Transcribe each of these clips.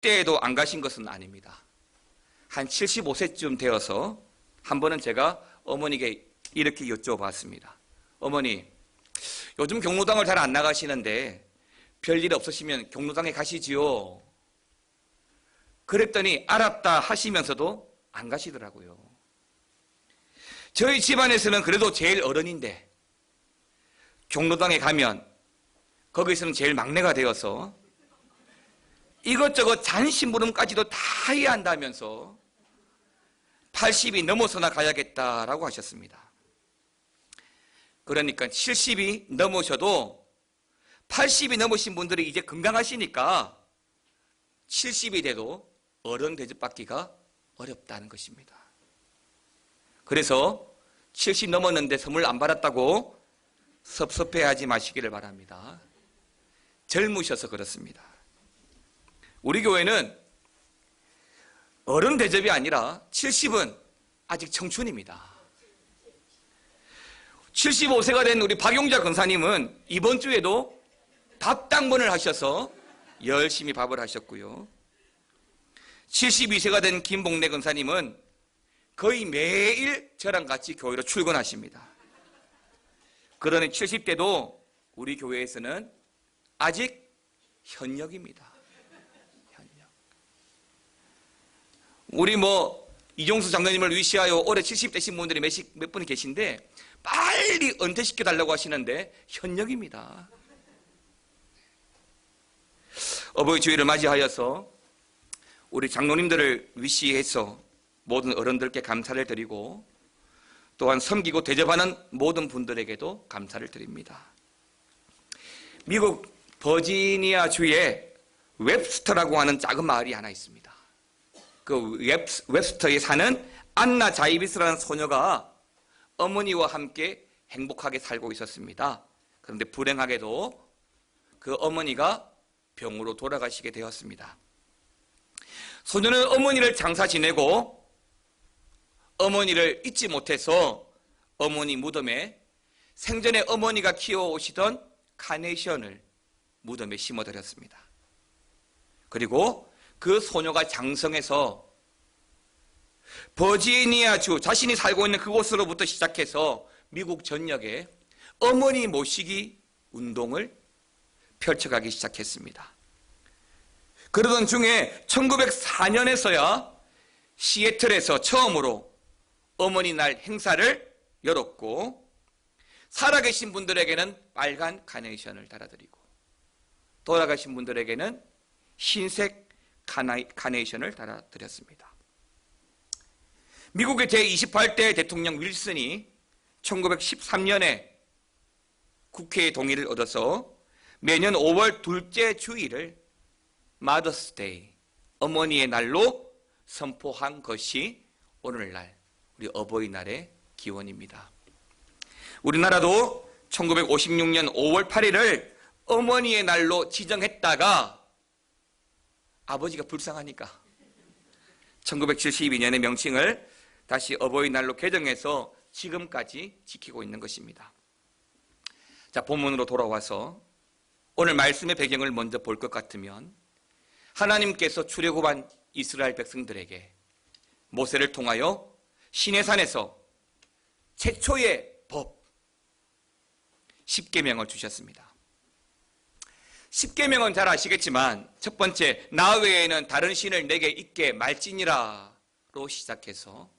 70대에도 안 가신 것은 아닙니다. 한 75세쯤 되어서 한 번은 제가 어머니에게 이렇게 여쭤봤습니다. 어머니, 요즘 경로당을 잘 안 나가시는데 별일 없으시면 경로당에 가시지요? 그랬더니 알았다 하시면서도 안 가시더라고요. 저희 집안에서는 그래도 제일 어른인데 경로당에 가면 거기서는 제일 막내가 되어서 이것저것 잔심부름까지도 다 해야 한다면서 80이 넘어서나 가야겠다라고 하셨습니다. 그러니까 70이 넘으셔도 80이 넘으신 분들이 이제 건강하시니까 70이 돼도 어른 대접받기가 어렵다는 것입니다. 그래서 70 넘었는데 선물 안 받았다고 섭섭해하지 마시기를 바랍니다. 젊으셔서 그렇습니다. 우리 교회는 어른 대접이 아니라 70은 아직 청춘입니다. 75세가 된 우리 박용자 권사님은 이번 주에도 밥당번을 하셔서 열심히 밥을 하셨고요. 72세가 된 김봉래 권사님은 거의 매일 저랑 같이 교회로 출근하십니다. 그러니 70대도 우리 교회에서는 아직 현역입니다. 현역. 우리 이종수 장로님을 위시하여 올해 70대신 분들이 몇 분이 계신데 빨리 은퇴시켜달라고 하시는데 현역입니다. 어버이 주일을 맞이하여서 우리 장로님들을 위시해서 모든 어른들께 감사를 드리고 또한 섬기고 대접하는 모든 분들에게도 감사를 드립니다. 미국 버지니아 주에 웹스터라고 하는 작은 마을이 하나 있습니다. 그 웹스터에 사는 안나 자이비스라는 소녀가 어머니와 함께 행복하게 살고 있었습니다. 그런데 불행하게도 그 어머니가 병으로 돌아가시게 되었습니다. 소녀는 어머니를 장사 지내고 어머니를 잊지 못해서 어머니 무덤에 생전에 어머니가 키워오시던 카네이션을 무덤에 심어드렸습니다. 그리고 그 소녀가 장성해서 버지니아주 자신이 살고 있는 그곳으로부터 시작해서 미국 전역에 어머니 모시기 운동을 펼쳐가기 시작했습니다. 그러던 중에 1904년에서야 시애틀에서 처음으로 어머니 날 행사를 열었고 살아계신 분들에게는 빨간 카네이션을 달아드리고 돌아가신 분들에게는 흰색 카네이션을 달아드렸습니다. 미국의 제28대 대통령 윌슨이 1913년에 국회의 동의를 얻어서 매년 5월 둘째 주일을 마더스데이, 어머니의 날로 선포한 것이 오늘날 우리 어버이날의 기원입니다. 우리나라도 1956년 5월 8일을 어머니의 날로 지정했다가 아버지가 불쌍하니까 1972년에 명칭을 다시 어버이날로 개정해서 지금까지 지키고 있는 것입니다. 자, 본문으로 돌아와서 오늘 말씀의 배경을 먼저 볼 것 같으면 하나님께서 출애굽한 이스라엘 백성들에게 모세를 통하여 시내산에서 최초의 법 10계명을 주셨습니다. 10계명은 잘 아시겠지만 첫 번째, 나 외에는 다른 신을 내게 있게 말지니라로 시작해서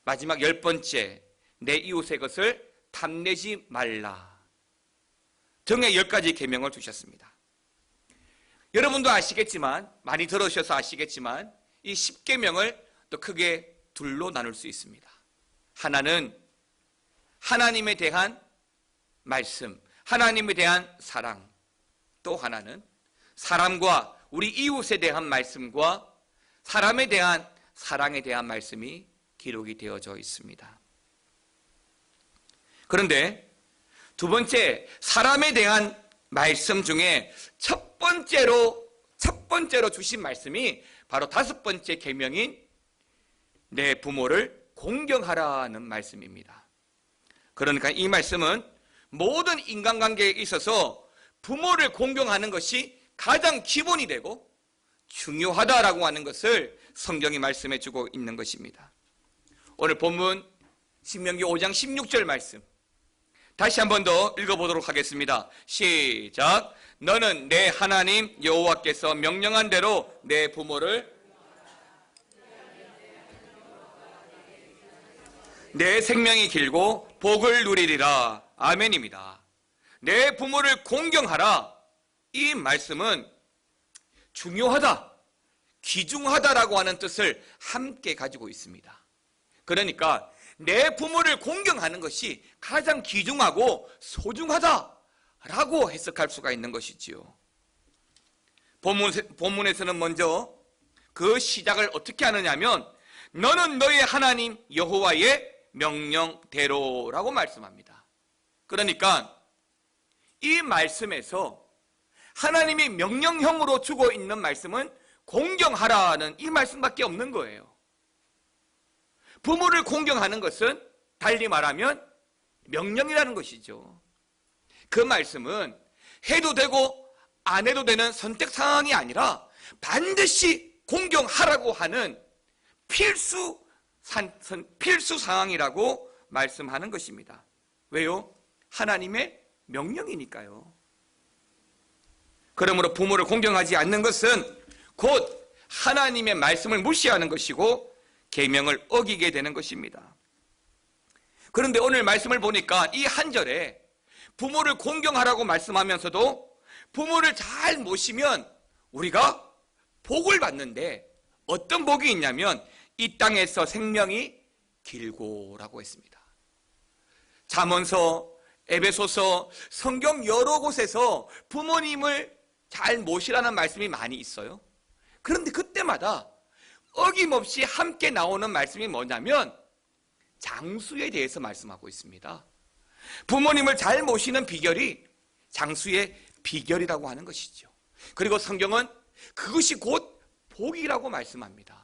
마지막 10번째, 내 이웃의 것을 탐내지 말라 등의 10가지 계명을 주셨습니다. 여러분도 아시겠지만, 많이 들으셔서 아시겠지만 이 10계명을 또 크게 둘로 나눌 수 있습니다. 하나는 하나님에 대한 말씀, 하나님에 대한 사랑, 또 하나는 사람과 우리 이웃에 대한 말씀과 사람에 대한 사랑에 대한 말씀이 기록이 되어져 있습니다. 그런데 두 번째, 사람에 대한 말씀 중에 첫 번째로 주신 말씀이 바로 5번째 계명인 내 부모를 공경하라는 말씀입니다. 그러니까 이 말씀은 모든 인간관계에 있어서 부모를 공경하는 것이 가장 기본이 되고 중요하다라고 하는 것을 성경이 말씀해 주고 있는 것입니다. 오늘 본문 신명기 5장 16절 말씀 다시 한 번 더 읽어보도록 하겠습니다. 시작. 너는 내 하나님 여호와께서 명령한 대로 내 부모를 내 생명이 길고 복을 누리리라. 아멘입니다. 내 부모를 공경하라. 이 말씀은 중요하다, 귀중하다라고 하는 뜻을 함께 가지고 있습니다. 그러니까 내 부모를 공경하는 것이 가장 귀중하고 소중하다라고 해석할 수가 있는 것이지요. 본문에서는 먼저 그 시작을 어떻게 하느냐면 너는 너의 하나님 여호와의 명령대로라고 말씀합니다. 그러니까 이 말씀에서 하나님이 명령형으로 주고 있는 말씀은 공경하라는 이 말씀밖에 없는 거예요. 부모를 공경하는 것은 달리 말하면 명령이라는 것이죠. 그 말씀은 해도 되고 안 해도 되는 선택 상황이 아니라 반드시 공경하라고 하는 필수 상황이라고 말씀하는 것입니다. 왜요? 하나님의 명령이니까요. 그러므로 부모를 공경하지 않는 것은 곧 하나님의 말씀을 무시하는 것이고 계명을 어기게 되는 것입니다. 그런데 오늘 말씀을 보니까 이 한 절에 부모를 공경하라고 말씀하면서도 부모를 잘 모시면 우리가 복을 받는데 어떤 복이 있냐면 이 땅에서 생명이 길고라고 했습니다. 잠언서, 에베소서, 성경 여러 곳에서 부모님을 잘 모시라는 말씀이 많이 있어요. 그런데 그때마다 어김없이 함께 나오는 말씀이 뭐냐면 장수에 대해서 말씀하고 있습니다. 부모님을 잘 모시는 비결이 장수의 비결이라고 하는 것이죠. 그리고 성경은 그것이 곧 복이라고 말씀합니다.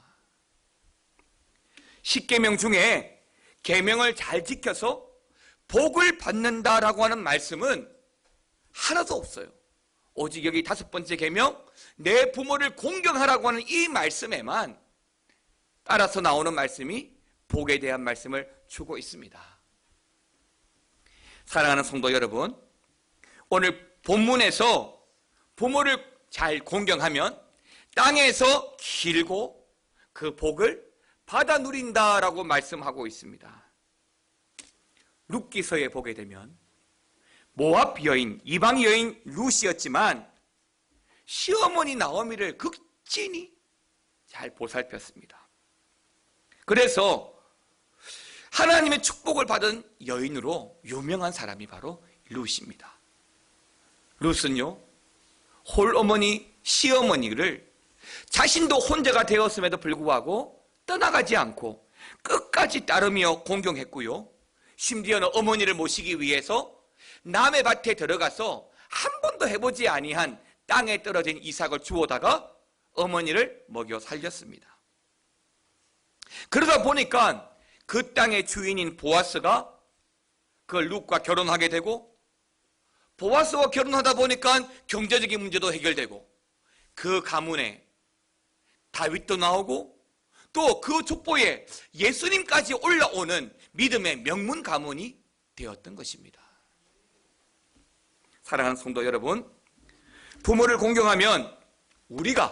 10계명 중에 계명을 잘 지켜서 복을 받는다라고 하는 말씀은 하나도 없어요. 오직 여기 5번째 계명, 내 부모를 공경하라고 하는 이 말씀에만 따라서 나오는 말씀이 복에 대한 말씀을 주고 있습니다. 사랑하는 성도 여러분, 오늘 본문에서 부모를 잘 공경하면 땅에서 길고 그 복을 받아 누린다라고 말씀하고 있습니다. 룻기서에 보게 되면 모압 여인, 이방 여인 룻이었지만 시어머니 나오미를 극진히 잘 보살폈습니다. 그래서 하나님의 축복을 받은 여인으로 유명한 사람이 바로 룻입니다. 룻은요, 홀어머니, 시어머니를 자신도 혼자가 되었음에도 불구하고 떠나가지 않고 끝까지 따르며 공경했고요. 심지어는 어머니를 모시기 위해서 남의 밭에 들어가서 한 번도 해보지 아니한 땅에 떨어진 이삭을 주워다가 어머니를 먹여 살렸습니다. 그러다 보니까 그 땅의 주인인 보아스가 그 룻과 결혼하게 되고, 보아스와 결혼하다 보니까 경제적인 문제도 해결되고, 그 가문에 다윗도 나오고 또 그 족보에 예수님까지 올라오는 믿음의 명문 가문이 되었던 것입니다. 사랑하는 성도 여러분, 부모를 공경하면 우리가,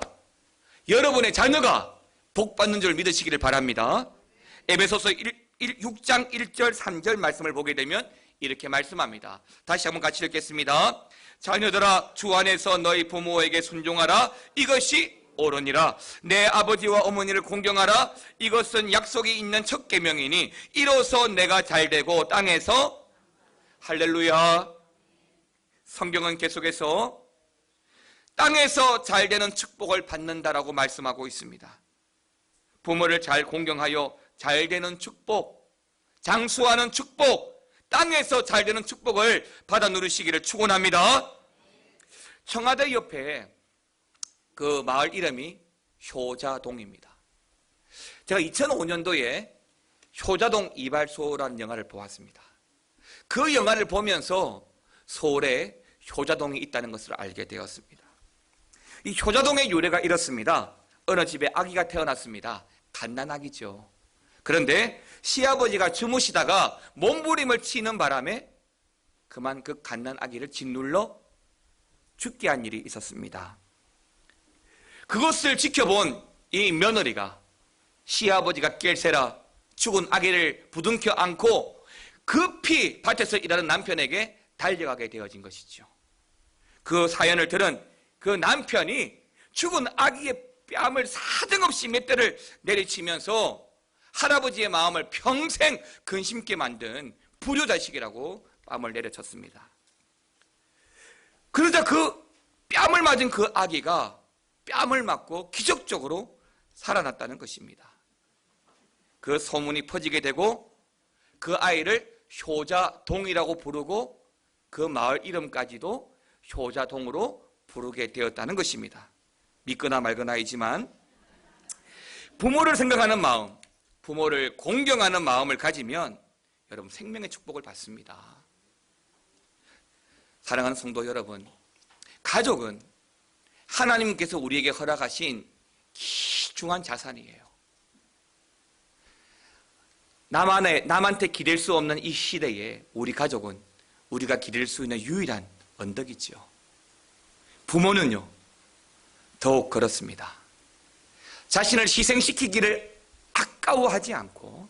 여러분의 자녀가 복받는 줄 믿으시기를 바랍니다. 에베소서 6장 1절 3절 말씀을 보게 되면 이렇게 말씀합니다. 다시 한번 같이 읽겠습니다. 자녀들아, 주 안에서 너희 부모에게 순종하라. 이것이 옳으니라. 내 아버지와 어머니를 공경하라. 이것은 약속이 있는 첫 계명이니 이로써 내가 잘되고 땅에서, 할렐루야, 성경은 계속해서 땅에서 잘되는 축복을 받는다라고 말씀하고 있습니다. 부모를 잘 공경하여 잘되는 축복, 장수하는 축복, 땅에서 잘되는 축복을 받아 누리시기를 축원합니다. 청와대 옆에 그 마을 이름이 효자동입니다. 제가 2005년도에 효자동 이발소라는 영화를 보았습니다. 그 영화를 보면서 서울에 효자동이 있다는 것을 알게 되었습니다. 이 효자동의 유래가 이렇습니다. 어느 집에 아기가 태어났습니다. 갓난아기죠. 그런데 시아버지가 주무시다가 몸부림을 치는 바람에 그만 그 갓난아기를 짓눌러 죽게 한 일이 있었습니다. 그것을 지켜본 이 며느리가 시아버지가 깰세라 죽은 아기를 부둥켜 안고 급히 밭에서 일하는 남편에게 달려가게 되어진 것이죠. 그 사연을 들은 그 남편이 죽은 아기의 뺨을 사정없이 몇 대를 내리치면서 할아버지의 마음을 평생 근심케 만든 불효자식이라고 뺨을 내려쳤습니다. 그러자 그 뺨을 맞은 그 아기가 뺨을 맞고 기적적으로 살아났다는 것입니다. 그 소문이 퍼지게 되고 그 아이를 효자동이라고 부르고 그 마을 이름까지도 효자동으로 부르게 되었다는 것입니다. 믿거나 말거나이지만 부모를 생각하는 마음, 부모를 공경하는 마음을 가지면 여러분 생명의 축복을 받습니다. 사랑하는 성도 여러분, 가족은 하나님께서 우리에게 허락하신 귀중한 자산이에요. 남한테 기댈 수 없는 이 시대에 우리 가족은 우리가 기댈 수 있는 유일한 언덕이죠. 부모는요, 더욱 그렇습니다. 자신을 희생시키기를 아까워하지 않고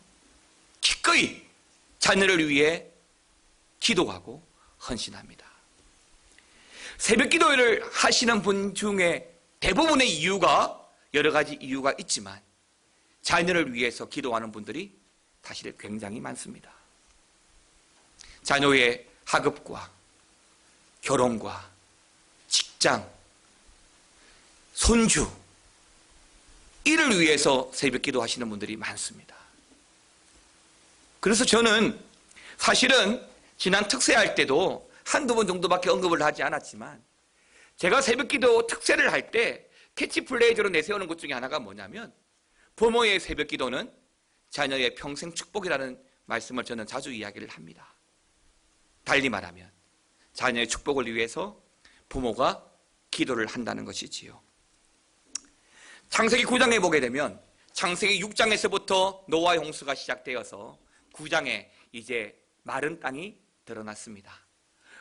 기꺼이 자녀를 위해 기도하고 헌신합니다. 새벽 기도를 하시는 분 중에 대부분의 이유가 여러 가지 이유가 있지만 자녀를 위해서 기도하는 분들이 사실 굉장히 많습니다. 자녀의 학업과 결혼과 직장, 손주, 이를 위해서 새벽 기도하시는 분들이 많습니다. 그래서 저는 사실은 지난 특세할 때도 한두 번 정도밖에 언급을 하지 않았지만 제가 새벽 기도 특세를 할 때 캐치플레이즈로 내세우는 것 중에 하나가 뭐냐면 부모의 새벽 기도는 자녀의 평생 축복이라는 말씀을 저는 자주 이야기를 합니다. 달리 말하면 자녀의 축복을 위해서 부모가 기도를 한다는 것이지요. 창세기 9장에 보게 되면 창세기 6장에서부터 노아의 홍수가 시작되어서 9장에 이제 마른 땅이 드러났습니다.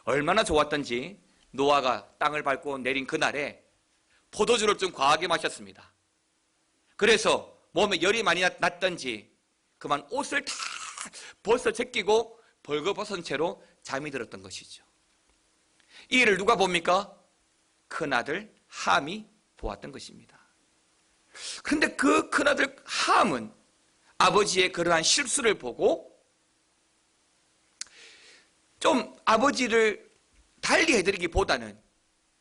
얼마나 좋았던지 노아가 땅을 밟고 내린 그날에 포도주를 좀 과하게 마셨습니다. 그래서 몸에 열이 많이 났던지 그만 옷을 다 벗어 제끼고 벌거벗은 채로 잠이 들었던 것이죠. 이 일을 누가 봅니까? 큰아들 함이 보았던 것입니다. 그런데 그 큰아들 함은 아버지의 그러한 실수를 보고 좀 아버지를 달리 해드리기보다는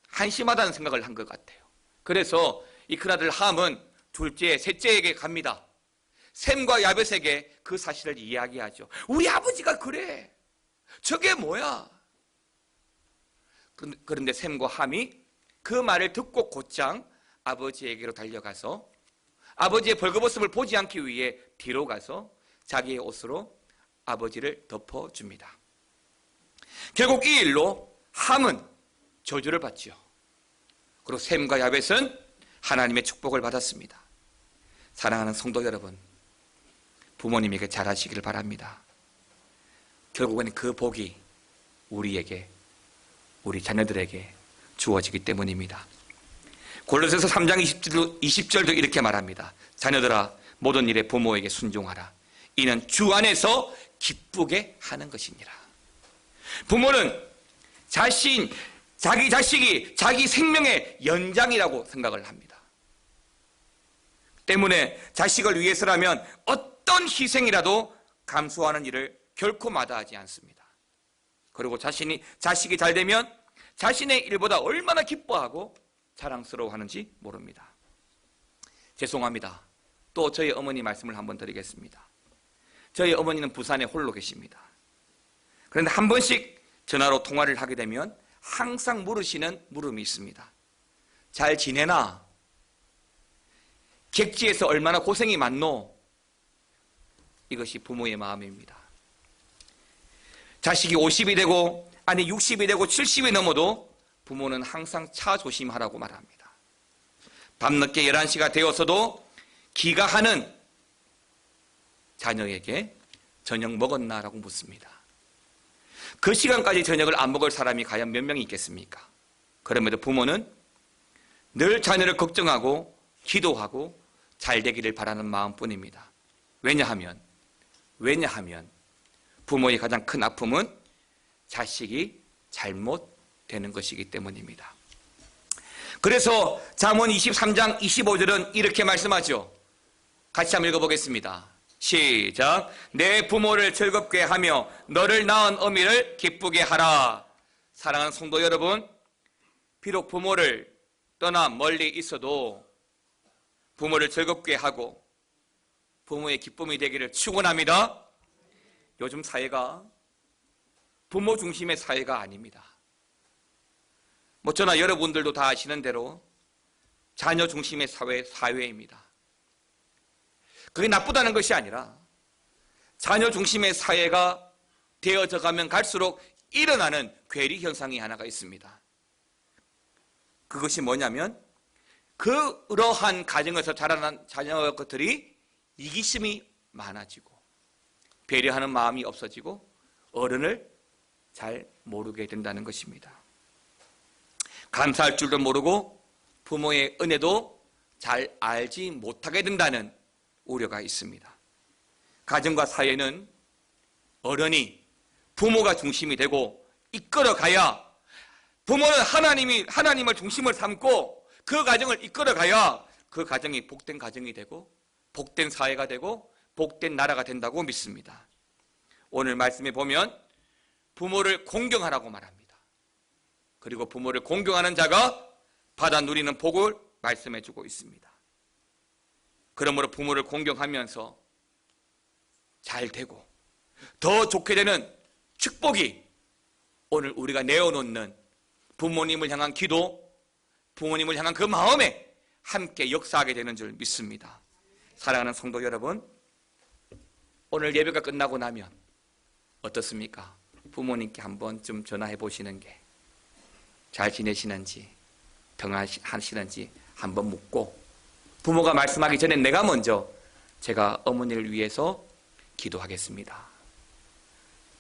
한심하다는 생각을 한 것 같아요. 그래서 이 큰아들 함은 둘째, 셋째에게 갑니다. 셈과 야벳에게 그 사실을 이야기하죠. 우리 아버지가 그래. 저게 뭐야? 그런데 셈과 함이 그 말을 듣고 곧장 아버지에게로 달려가서 아버지의 벌거벗음을 보지 않기 위해 뒤로 가서 자기의 옷으로 아버지를 덮어줍니다. 결국 이 일로 함은 저주를 받죠. 그리고 셈과 야벳은 하나님의 축복을 받았습니다. 사랑하는 성도 여러분, 부모님에게 잘하시기를 바랍니다. 결국은 그 복이 우리에게, 우리 자녀들에게 주어지기 때문입니다. 골로새서 3장 20절도 이렇게 말합니다. 자녀들아, 모든 일에 부모에게 순종하라. 이는 주 안에서 기쁘게 하는 것이니라. 부모는 자기 자식이 자기 생명의 연장이라고 생각을 합니다. 때문에 자식을 위해서라면 어떤 희생이라도 감수하는 일을 결코 마다하지 않습니다. 그리고 자식이 잘 되면 자신의 일보다 얼마나 기뻐하고 자랑스러워하는지 모릅니다. 죄송합니다. 또 저희 어머니 말씀을 한번 드리겠습니다. 저희 어머니는 부산에 홀로 계십니다. 그런데 한 번씩 전화로 통화를 하게 되면 항상 물으시는 물음이 있습니다. 잘 지내나? 객지에서 얼마나 고생이 많노? 이것이 부모의 마음입니다. 자식이 50이 되고 아니 60이 되고 70이 넘어도 부모는 항상 차 조심하라고 말합니다. 밤늦게 11시가 되었어도 기가하는 자녀에게 저녁 먹었나라고 묻습니다. 그 시간까지 저녁을 안 먹을 사람이 과연 몇 명이 있겠습니까? 그럼에도 부모는 늘 자녀를 걱정하고 기도하고 잘 되기를 바라는 마음뿐입니다. 왜냐하면 부모의 가장 큰 아픔은 자식이 잘못되는 것이기 때문입니다. 그래서 잠언 23장 25절은 이렇게 말씀하죠. 같이 한번 읽어보겠습니다. 시작. 내 부모를 즐겁게 하며 너를 낳은 어미를 기쁘게 하라. 사랑하는 성도 여러분, 비록 부모를 떠나 멀리 있어도 부모를 즐겁게 하고 부모의 기쁨이 되기를 축원합니다. 요즘 사회가 부모 중심의 사회가 아닙니다. 저나 여러분들도 다 아시는 대로 자녀 중심의 사회입니다. 그게 나쁘다는 것이 아니라 자녀 중심의 사회가 되어져 가면 갈수록 일어나는 괴리 현상이 하나가 있습니다. 그것이 뭐냐면 그러한 가정에서 자라난 자녀들이 이기심이 많아지고 배려하는 마음이 없어지고 어른을 잘 모르게 된다는 것입니다. 감사할 줄도 모르고 부모의 은혜도 잘 알지 못하게 된다는 우려가 있습니다. 가정과 사회는 어른이 부모가 중심이 되고 이끌어가야, 부모는 하나님을 중심을 삼고 그 가정을 이끌어가야 그 가정이 복된 가정이 되고 복된 사회가 되고 복된 나라가 된다고 믿습니다. 오늘 말씀에 보면 부모를 공경하라고 말합니다. 그리고 부모를 공경하는 자가 받아 누리는 복을 말씀해 주고 있습니다. 그러므로 부모를 공경하면서 잘 되고 더 좋게 되는 축복이 오늘 우리가 내어놓는 부모님을 향한 기도, 부모님을 향한 그 마음에 함께 역사하게 되는 줄 믿습니다. 사랑하는 성도 여러분, 오늘 예배가 끝나고 나면 어떻습니까? 부모님께 한 번쯤 전화해 보시는 게 잘 지내시는지 평안하시는지 한번 묻고, 부모가 말씀하기 전에 내가 먼저 제가 어머니를 위해서 기도하겠습니다,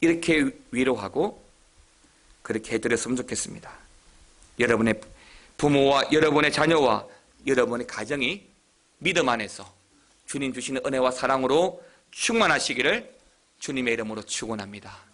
이렇게 위로하고 그렇게 해드렸으면 좋겠습니다. 여러분의 부모와 여러분의 자녀와 여러분의 가정이 믿음 안에서 주님 주시는 은혜와 사랑으로 충만하시기를 주님의 이름으로 축원합니다.